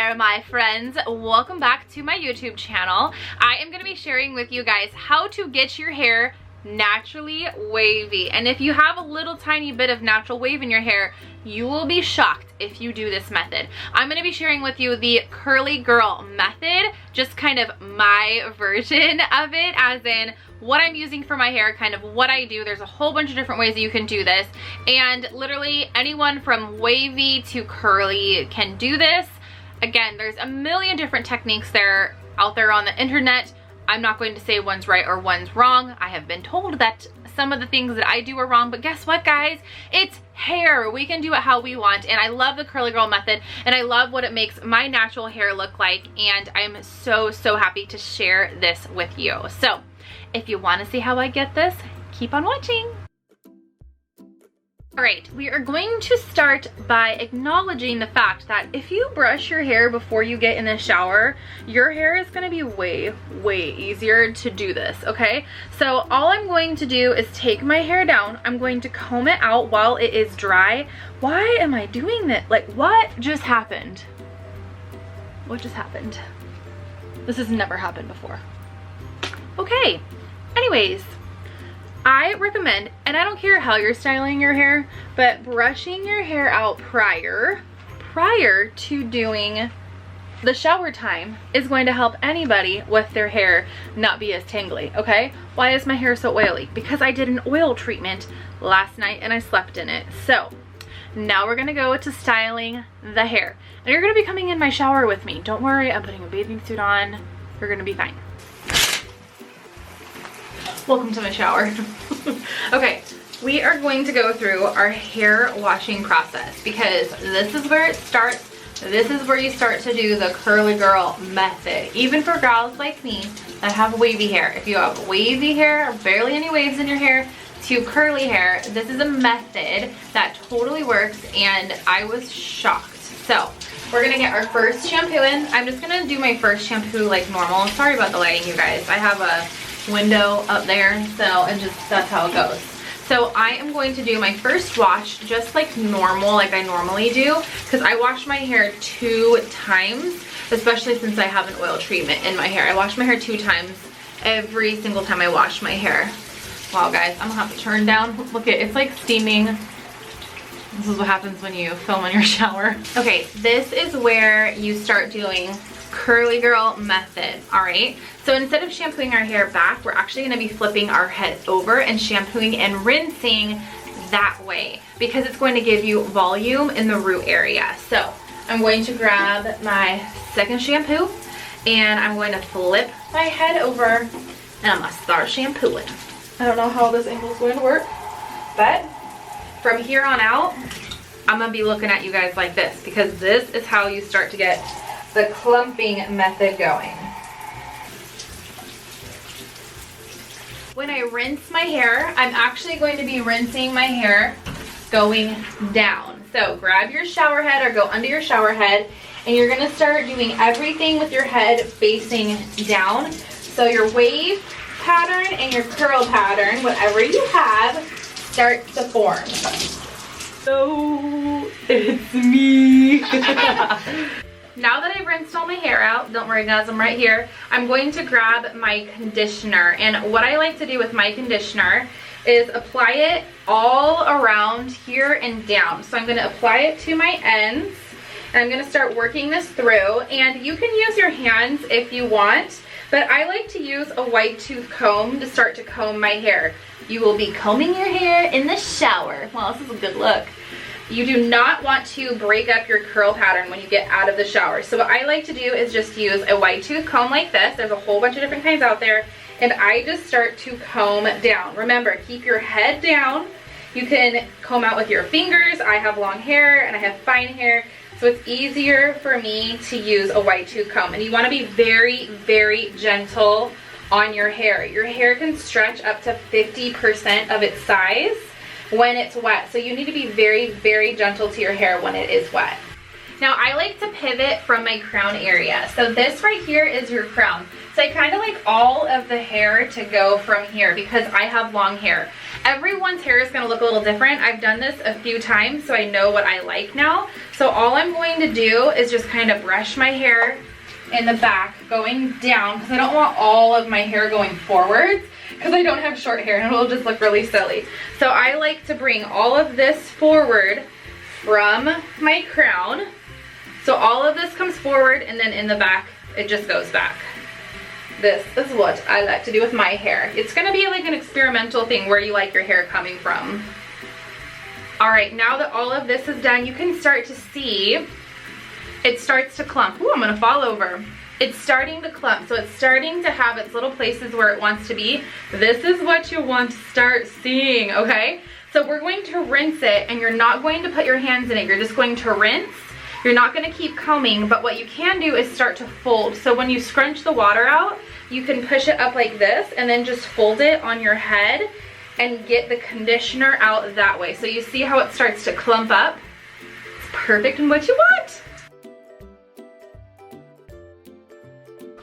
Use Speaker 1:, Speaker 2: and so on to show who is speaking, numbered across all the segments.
Speaker 1: there, my friends. Welcome back to my YouTube channel. I am going to be sharing with you guys how to get your hair naturally wavy. And if you have a little tiny bit of natural wave in your hair, you will be shocked if you do this method. I'm going to be sharing with you the curly girl method, just kind of my version of it, as in what I'm using for my hair, kind of what I do. There's a whole bunch of different ways that you can do this, and literally anyone from wavy to curly can do this. Again, there's a million different techniques out there on the internet. I'm not going to say one's right or one's wrong. I have been told that some of the things that I do are wrong, but guess what, guys? It's hair. We can do it how we want, and I love the curly girl method, and I love what it makes my natural hair look like, and I'm so happy to share this with you. So if you want to see how I get this, keep on watching. Alright, we are going to start by acknowledging the fact that if you brush your hair before you get in the shower, your hair is going to be way easier to do this, okay? So all I'm going to do is take my hair down. I'm going to comb it out while it is dry. Why am I doing this? Like, what just happened? What just happened? This has never happened before. Okay, anyways, I recommend, and I don't care how you're styling your hair, but brushing your hair out prior to doing the shower time is going to help anybody with their hair not be as tangly, okay? Why is my hair so oily? Because I did an oil treatment last night and I slept in it. So now we're gonna go to styling the hair. And you're gonna be coming in my shower with me. Don't worry, I'm putting a bathing suit on. You're gonna be fine. Welcome to my shower. Okay, we are going to go through our hair washing process because this is where it starts. This is where you start to do the curly girl method. Even for gals like me that have wavy hair. If you have wavy hair, barely any waves in your hair, to curly hair, this is a method that totally works, and I was shocked. So we're gonna get our first shampoo in. I'm just gonna do my first shampoo like normal. Sorry about the lighting, you guys. I have a window up there, so and just that's how it goes. So I am going to do my first wash just like normal, like I normally do, because I wash my hair 2 times, especially since I have an oil treatment in my hair. I wash my hair 2 times every single time I wash my hair. Wow, guys, I'm gonna have to turn down. Look, it's like steaming. This is what happens when you film in your shower. Okay, this is where you start doing curly girl method. All right, so instead of shampooing our hair back, we're actually going to be flipping our head over and shampooing and rinsing that way, because it's going to give you volume in the root area. So I'm going to grab my second shampoo and I'm going to flip my head over and I'm going to start shampooing. I don't know how this angle is going to work, but from here on out I'm going to be looking at you guys like this, because this is how you start to get the clumping method going. When I rinse my hair, I'm actually going to be rinsing my hair going down. So grab your shower head or go under your shower head, and you're going to start doing everything with your head facing down. So your wave pattern and your curl pattern, whatever you have, start to form. So it's me. Now that I've rinsed all my hair out, don't worry guys, I'm right here, I'm going to grab my conditioner. And what I like to do with my conditioner is apply it all around here and down. So I'm going to apply it to my ends, and I'm going to start working this through. And you can use your hands if you want, but I like to use a white tooth comb to start to comb my hair. You will be combing your hair in the shower. Wow, this is a good look. You do not want to break up your curl pattern when you get out of the shower. So what I like to do is just use a white tooth comb like this. There's a whole bunch of different kinds out there. And I just start to comb down. Remember, keep your head down. You can comb out with your fingers. I have long hair and I have fine hair, so it's easier for me to use a white tooth comb. And you want to be very gentle on your hair. Your hair can stretch up to 50% of its size when it's wet, so you need to be very gentle to your hair when it is wet. Now I like to pivot from my crown area. So this right here is your crown. So I kind of like all of the hair to go from here because I have long hair. Everyone's hair is going to look a little different. I've done this a few times, so I know what I like now. So all I'm going to do is just kind of brush my hair in the back going down because I don't want all of my hair going forwards because I don't have short hair and it'll just look really silly. So I like to bring all of this forward from my crown. So all of this comes forward and then in the back, it just goes back. This is what I like to do with my hair. It's gonna be like an experimental thing where you like your hair coming from. All right, now that all of this is done, you can start to see it starts to clump. Ooh, I'm gonna fall over. It's starting to clump, so it's starting to have its little places where it wants to be. This is what you want to start seeing, okay? So we're going to rinse it, and you're not going to put your hands in it. You're just going to rinse. You're not going to keep combing, but what you can do is start to fold. So when you scrunch the water out, you can push it up like this and then just fold it on your head and get the conditioner out that way. So you see how it starts to clump up? It's perfect in what you want.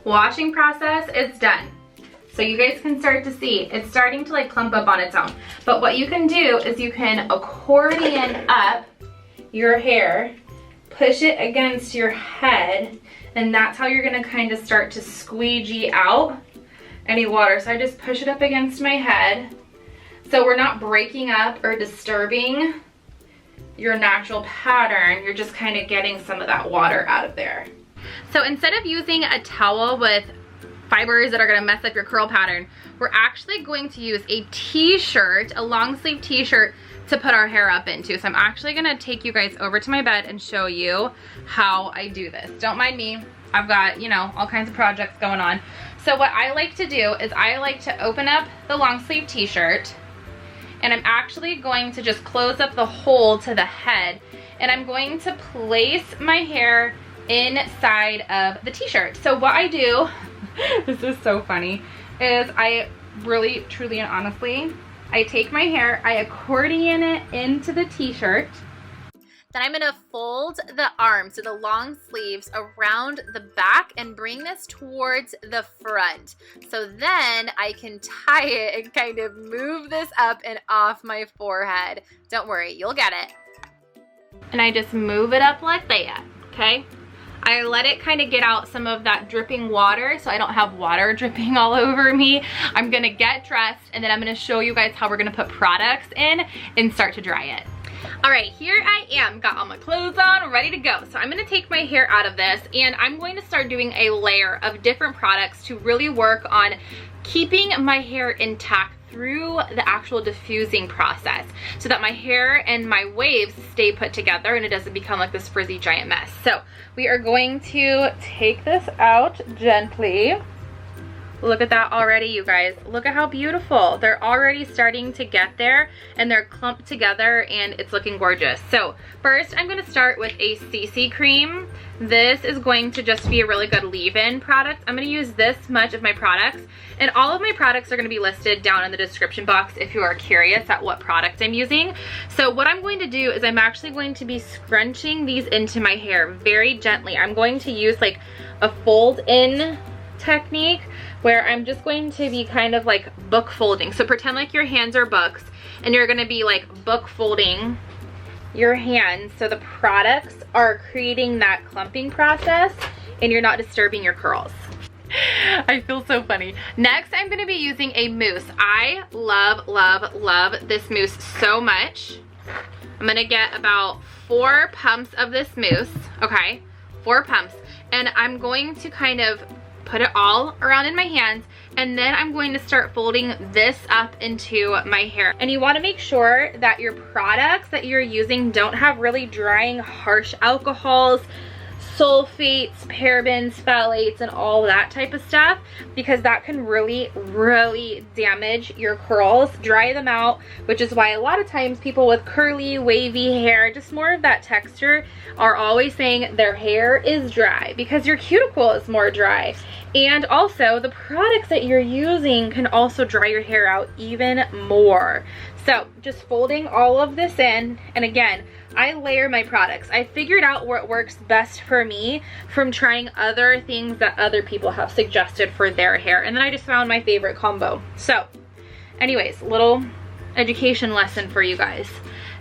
Speaker 1: Washing process is done. So you guys can start to see it's starting to like clump up on its own. But what you can do is you can accordion up your hair, push it against your head, and that's how you're gonna kind of start to squeegee out any water. So I just push it up against my head. So we're not breaking up or disturbing your natural pattern. You're just kind of getting some of that water out of there. So instead of using a towel with fibers that are gonna mess up your curl pattern, we're actually going to use a t-shirt, a long sleeve t-shirt to put our hair up into. So I'm actually gonna take you guys over to my bed and show you how I do this. Don't mind me, I've got, you know, all kinds of projects going on. So what I like to do is I like to open up the long sleeve t-shirt, and I'm actually going to just close up the hole to the head, and I'm going to place my hair inside of the t-shirt. So what I do, this is so funny, is I really, truly, and honestly, I take my hair, I accordion it into the t-shirt. Then I'm gonna fold the arms, so the long sleeves, around the back and bring this towards the front. So then I can tie it and kind of move this up and off my forehead. Don't worry, you'll get it. And I just move it up like that, okay? I let it kind of get out some of that dripping water so I don't have water dripping all over me. I'm gonna get dressed and then I'm gonna show you guys how we're gonna put products in and start to dry it. All right, here I am, got all my clothes on, ready to go. So I'm gonna take my hair out of this and I'm going to start doing a layer of different products to really work on keeping my hair intact through the actual diffusing process so that my hair and my waves stay put together and it doesn't become like this frizzy giant mess. So we are going to take this out gently. Look at that already, you guys. Look at how beautiful. They're already starting to get there and they're clumped together and it's looking gorgeous. So first I'm gonna start with a CC cream. This is going to just be a really good leave-in product. I'm gonna use this much of my products, and all of my products are gonna be listed down in the description box if you are curious at what product I'm using. So what I'm going to do is I'm actually going to be scrunching these into my hair very gently. I'm going to use like a fold-in technique where I'm just going to be kind of like book folding. So pretend like your hands are books and you're gonna be like book folding your hands so the products are creating that clumping process and you're not disturbing your curls. I feel so funny. Next, I'm gonna be using a mousse. I love, love, love this mousse so much. I'm gonna get about 4 pumps of this mousse, okay? 4 pumps. And I'm going to kind of put it all around in my hands, and then I'm going to start folding this up into my hair. And you want to make sure that your products that you're using don't have really drying, harsh alcohols, sulfates, parabens, phthalates, and all that type of stuff, because that can really, really damage your curls, dry them out, which is why a lot of times people with curly, wavy hair, just more of that texture, are always saying their hair is dry because your cuticle is more dry. And also the products that you're using can also dry your hair out even more. So just folding all of this in, and again, I layer my products. I figured out what works best for me from trying other things that other people have suggested for their hair. And then I just found my favorite combo. So anyways, little education lesson for you guys.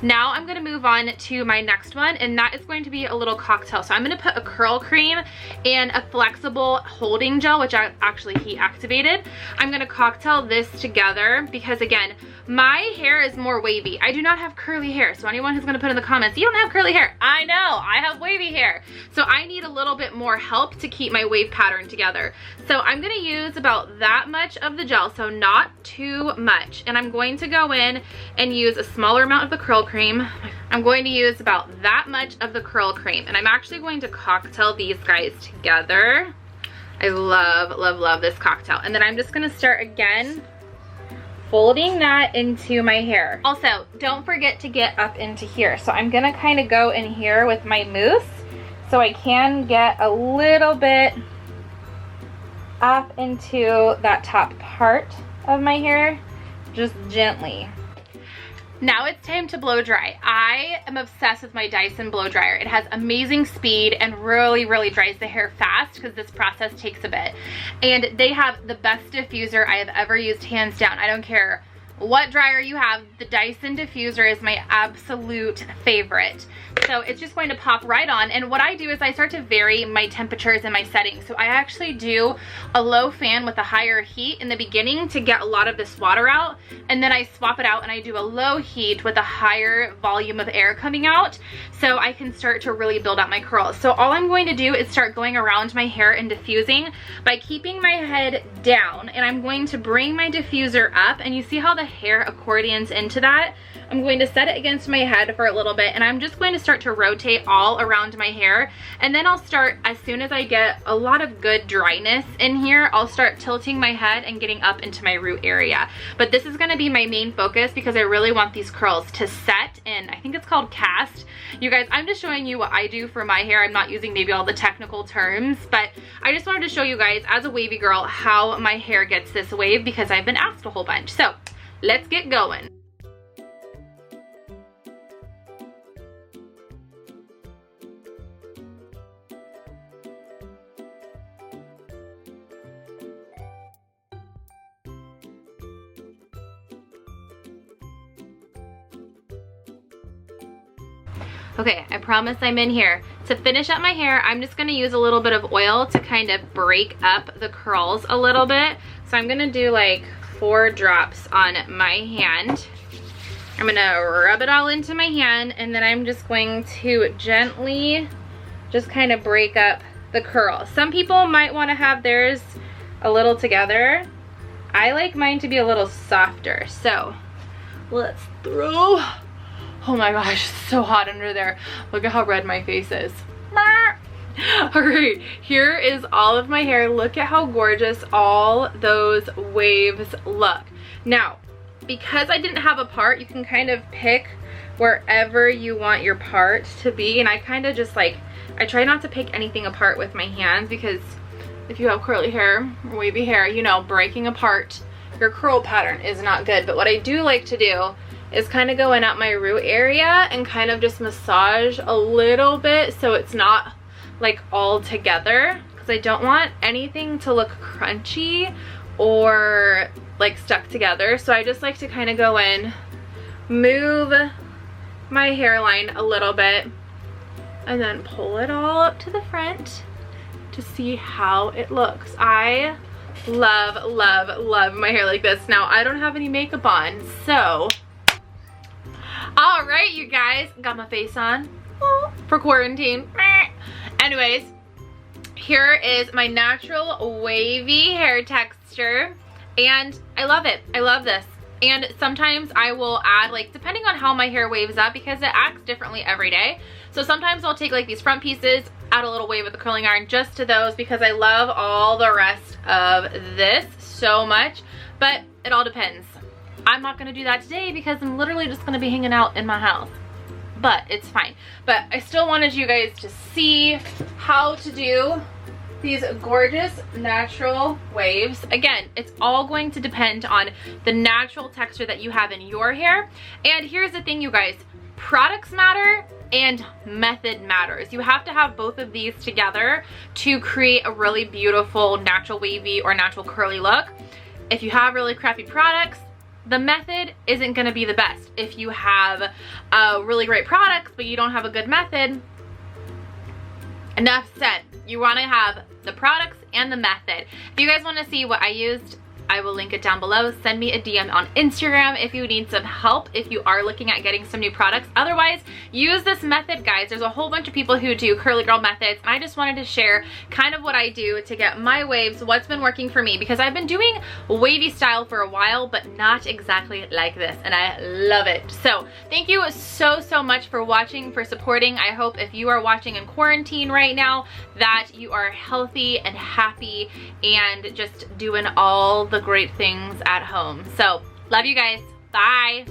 Speaker 1: Now I'm gonna move on to my next one, and that is going to be a little cocktail. So I'm gonna put a curl cream and a flexible holding gel, which I actually heat activated. I'm gonna cocktail this together because, again, my hair is more wavy. I do not have curly hair. So anyone who's gonna put in the comments, you don't have curly hair. I know, I have wavy hair. So I need a little bit more help to keep my wave pattern together. So I'm gonna use about that much of the gel, so not too much. And I'm going to go in and use a smaller amount of the curl cream. I'm going to use about that much of the curl cream. And I'm actually going to cocktail these guys together. I love, love, love this cocktail. And then I'm just gonna start again folding that into my hair. Also, don't forget to get up into here. So I'm gonna kind of go in here with my mousse so I can get a little bit up into that top part of my hair, just gently. Now it's time to blow dry. I am obsessed with my Dyson blow dryer. It has amazing speed and really, really dries the hair fast because this process takes a bit. And they have the best diffuser I have ever used, hands down. I don't care what dryer you have, the Dyson diffuser is my absolute favorite. So it's just going to pop right on. And what I do is I start to vary my temperatures and my settings. So I actually do a low fan with a higher heat in the beginning to get a lot of this water out. And then I swap it out and I do a low heat with a higher volume of air coming out, so I can start to really build out my curls. So all I'm going to do is start going around my hair and diffusing by keeping my head down. And I'm going to bring my diffuser up, and you see how the hair accordions into that? I'm going to set it against my head for a little bit, and I'm just going to start to rotate all around my hair. And then I'll start, as soon as I get a lot of good dryness in here, I'll start tilting my head and getting up into my root area. But this is going to be my main focus because I really want these curls to set in, I think it's called cast. You guys, I'm just showing you what I do for my hair. I'm not using maybe all the technical terms, but I just wanted to show you guys as a wavy girl how my hair gets this wave because I've been asked a whole bunch. So let's get going. Okay, I promise I'm in here. To finish up my hair, I'm just gonna use a little bit of oil to kind of break up the curls a little bit. So I'm gonna do like 4 drops on my hand. I'm gonna rub it all into my hand, and then I'm just going to gently just kind of break up the curl. Some people might wanna have theirs a little together. I like mine to be a little softer. So let's throw. Oh my gosh, it's so hot under there. Look at how red my face is. Alright, here is all of my hair. Look at how gorgeous all those waves look. Now, because I didn't have a part, you can kind of pick wherever you want your part to be. And I kind of just like, I try not to pick anything apart with my hands because if you have curly hair or wavy hair, you know, breaking apart your curl pattern is not good. But what I do like to do is kind of go in at my root area and kind of just massage a little bit so it's not like all together, because I don't want anything to look crunchy or like stuck together. So I just like to kind of go in, move my hairline a little bit, and then pull it all up to the front to see how it looks. I love, love, love my hair like this. Now, I don't have any makeup on, so all right, you guys, got my face on for quarantine. Anyways, here is my natural wavy hair texture, and I love it. I love this. And sometimes I will add, like, depending on how my hair waves up, because it acts differently every day. So sometimes I'll take like these front pieces, add a little wave with the curling iron just to those, because I love all the rest of this so much. But it all depends. I'm not gonna do that today because I'm literally just gonna be hanging out in my house, but it's fine. But I still wanted you guys to see how to do these gorgeous natural waves. Again, it's all going to depend on the natural texture that you have in your hair. And here's the thing, you guys, products matter, and method matters. You have to have both of these together to create a really beautiful natural wavy or natural curly look. If you have really crappy products, the method isn't going to be the best. If you have really great products but you don't have a good method, enough said. You want to have the products and the method. If you guys want to see what I used, I will link it down below. Send me a DM on Instagram if you need some help, if you are looking at getting some new products. Otherwise, use this method, guys. There's a whole bunch of people who do curly girl methods, and I just wanted to share kind of what I do to get my waves, what's been working for me, because I've been doing wavy style for a while, but not exactly like this, and I love it. So thank you so much for watching, for supporting. I hope if you are watching in quarantine right now that you are healthy and happy and just doing all the great things at home. So love you guys. Bye.